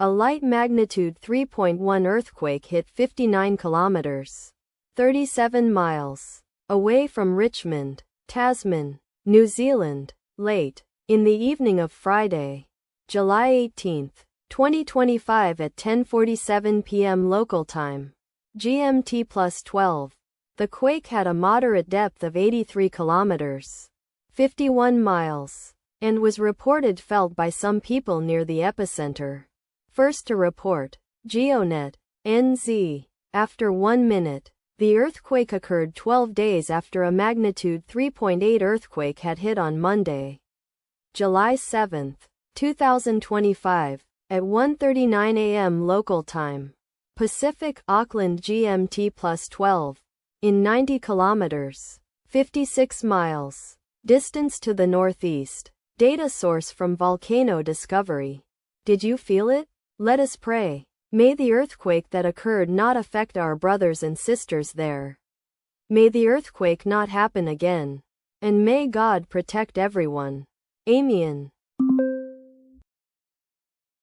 A light magnitude 3.1 earthquake hit 59 kilometers, 37 miles, away from Richmond, Tasman, New Zealand, late in the evening of Friday, July 18, 2025 at 10:47 p.m. local time, GMT +12. The quake had a moderate depth of 83 kilometers, 51 miles, and was reported felt by some people near the epicenter. First to report, GeoNet, NZ. After 1 minute, the earthquake occurred 12 days after a magnitude 3.8 earthquake had hit on Monday, July 7, 2025, at 1:39 a.m. local time, Pacific, Auckland GMT +12, in 90 kilometers, 56 miles, distance to the northeast. Data source from Volcano Discovery. Did you feel it? Let us pray. May the earthquake that occurred not affect our brothers and sisters there. May the earthquake not happen again. And may God protect everyone. Amen.